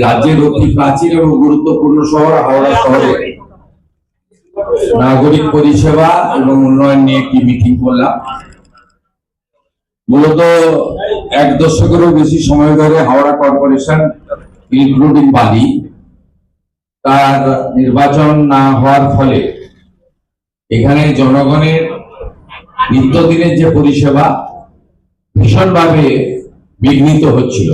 রাজ্যের অতি প্রাচীন এবং গুরুত্বপূর্ণ শহর হাওড়া শহরে নাগরিক পরিষেবা এবং উন্নয়ন নিয়ে একটি মিটিং করলাম। মূলত 1 দশকেরও বেশি সময় ধরে হাওড়া কর্পোরেশন ইনক্লুডিং বালি তার নির্বাচন না হওয়ার ফলে এখানে জনগণের নিত্যদিনের যে পরিষেবা ভীষণভাবে বিঘ্নিত হচ্ছিল।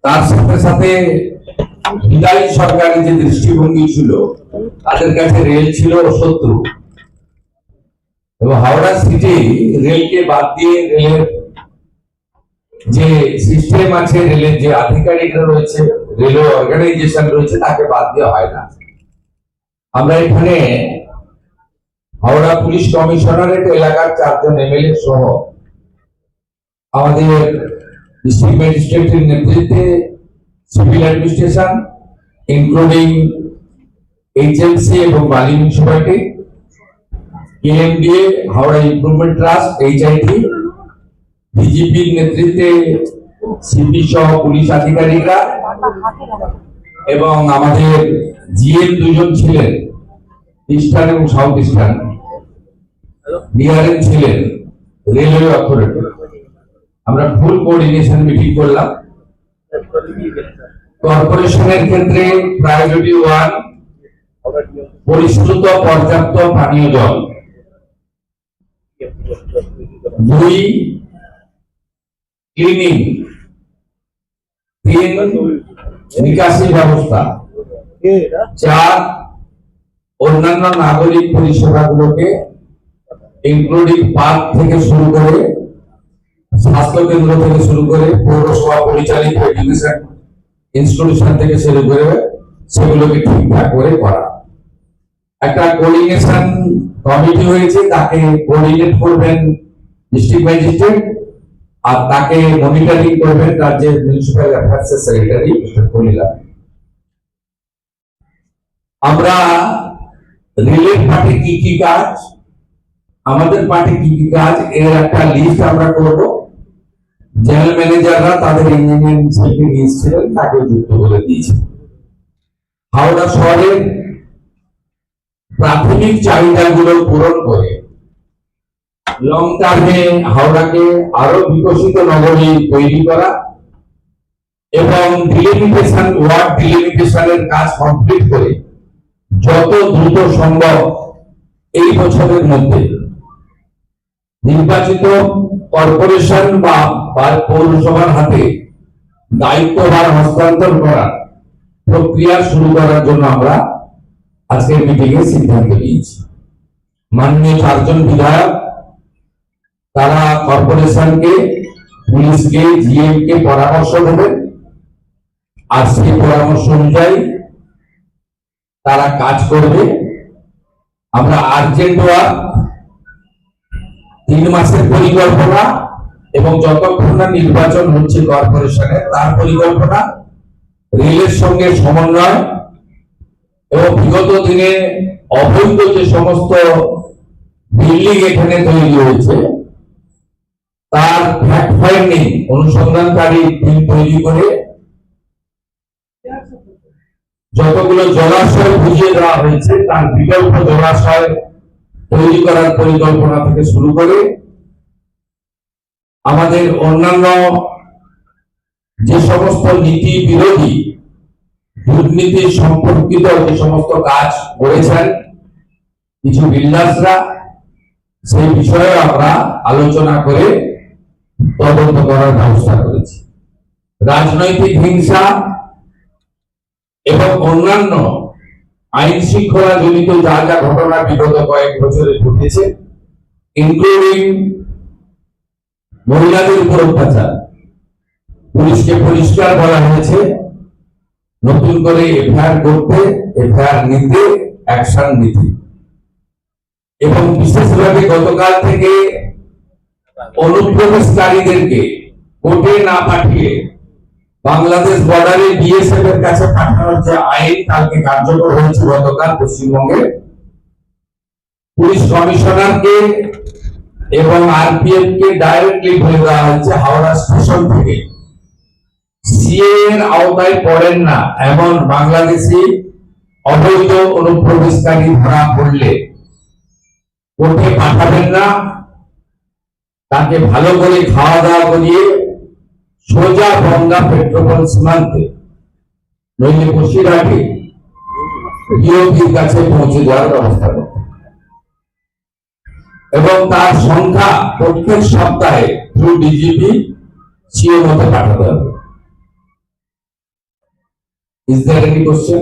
তার সাথে সাথে বিদায়ী সরকারের যে দৃষ্টিভঙ্গি ছিল, তাদের কাছে রেল ছিল শত্রু এবং হাওড়া সিটি রেলকে বাদ দিয়ে রেলের যে সিস্টেম আছে, রেলের যে আধিকারিকরা রয়েছে, রেলওয়ে অর্গানাইজেশন রয়েছে, তাকে বাদ দেওয়া হয় না। আমরা এখানে হাওড়া পুলিশ কমিশনারেট এলাকার 4 জন এমএলএ সহ আমাদের ডিস্ট্রিক্ট ম্যাজিস্ট্রেটের নেতৃত্বে সিভিল অ্যাডমিনিস্ট্রেশন ইনক্লুডিং এইচএমসি এবং Bally municipality, KMDA, Howrah improvement trust, HIT, ডিজিপির নেতৃত্বে সিপি সহ পুলিশ আধিকারিকরা এবং আমাদের জিএম 2 জন ছিলেন, ইস্টার্ন এবং সাউথ ইস্টার্ন, ডিআরএম ছিলেন, রেলওয়ে অথরিটি। আমরা ফুল কোঅর্ডিনেশন মিটিং করলাম। কর্পোরেশনের ক্ষেত্রে প্রায়োরিটি 1 পরিশ্রুত পর্যাপ্ত পানীয় জল, 2 ক্লিনিং, 3 নিকাশি ব্যবস্থা, 4 অন্যান্য নাগরিক পরিষেবাগুলোকে ইনক্লুডিং পার্ক থেকে শুরু করে স্বাস্থ্য কেন্দ্র থেকে শুরু করে পৌরসভা পরিচালিত এডুকেশন ইনস্টিটিউশন থেকে শুরু করে সেগুলোকে ঠিকঠাক করে করা। একটা কোঅর্ডিনেশন কমিটি হয়েছে, তাকে কোঅর্ডিনেট করবেন ডিস্ট্রিক্ট ম্যাজিস্ট্রেট আর তাকে মনিটরিং করবেন রাজ্যের মিউনিসিপ্যাল অ্যাফেয়ার্সের সেক্রেটারি মিস্টার কলিলা। আমরা রেলের পার্টি কি কি কাজ, আমাদের পার্টি কি কি কাজ, এর একটা লিস্ট আমরা করব। জেনারেল ম্যানেজাররা তাদের ইঞ্জিনিয়ারিং সেলকে নিয়েছিলেন, তাকে যুক্ত করে দিয়েছে। হাওড়া শহরের প্রাথমিক চাহিদাগুলো পূরণ করে লং টার্মে হাওড়াকে আরো বিকশিত নগরী তৈরি করা এবং ডিলিমিটেশন, ওয়ার্ড ডিলিমিটেশনের কাজ কমপ্লিট করে যত দ্রুত সম্ভব এই বছরের মধ্যে নির্বাচিত কর্পোরেশন বা পৌরসভার হাতে দায়িত্বভার হস্তান্তর করার প্রক্রিয়া শুরু করার জন্য আমরা আজকের মিটিং এ সিদ্ধান্ত নিয়েছি। মাননীয় 4 জন বিধায়ক তারা কর্পোরেশনকে, পুলিশকে, জিএম কে পরামর্শ দেবেন আর সেই পরামর্শ অনুযায়ী তারা কাজ করবে। আমরা আর্জেন্ট ওয়ার্ক 3 মাসের পরিকল্পনা এবং যতক্ষণ না নির্বাচন হচ্ছে কর্পোরেশনের তার পরিকল্পনা, রেলের সঙ্গে সমন্বয় এবং বিগত দিনে অবৈধ যে সমস্ত বিল্ডিং এখানে তৈরি হয়েছে তার ফ্যাক্ট ফাইন্ডিং অনুসন্ধানকারী টিম তৈরি করে যতগুলো জলাশয় বুঝিয়ে দেওয়া হয়েছে তার বিকল্প জলাশয় তৈরি করার পরিকল্পনা থেকে শুরু করে আমাদের অন্যান্য যে সমস্ত নীতি বিরোধী দুর্নীতি সম্পর্কিত যে সমস্ত কাজ করেছেন কিছু বিল্ডার্সরা, সেই বিষয়ে আমরা আলোচনা করে তদন্ত করার ব্যবস্থা করেছি। রাজনৈতিক হিংসা এবং অন্যান্য আইন শৃঙ্খলা জনিত যা যা ঘটনা বিগত কয়েক বছরে ঘটেছে, ইনক্লুডিং মহিলাদের উপর অত্যাচার, পুলিশকে পরিষ্কার বলা হয়েছে নতুন করে এফআইআর করতে, এফআইআর নিতে, অ্যাকশন নিতে এবং বিশেষভাবে গতকাল থেকে অনুপ্রবেশকারীদেরকে কোর্টে না পাঠিয়ে বাংলাদেশ বর্ডারে বিএসএফ এর কাছে পাঠানোর যে আইন কালকে কার্যকর হয়েছে গতকাল পশ্চিমবঙ্গে, পুলিশ কমিশনারকে এবং আরপিএফ কে ডাইরেক্টলি বলে দেওয়া হয়েছে হাওড়া স্টেশন থেকে সিএ এর আওতায় পড়েন না এমন বাংলাদেশি অবৈধ অনুপ্রবেশকারী ধরা পড়লে কোর্টে পাঠাবেন না, তাকে ভালো করে খাওয়া দাওয়া করিয়ে সোজা গঙ্গা পেট্রোপল সীমান্তে নইলে বসিরহাটে বিওপির কাছে পৌঁছে যাওয়ার ব্যবস্থা করতে হবে। এবং তার সংখ্যা প্রত্যেক সপ্তাহে থ্রু ডিজিপি সিও মতে পাঠাতে হবে। Is there any question?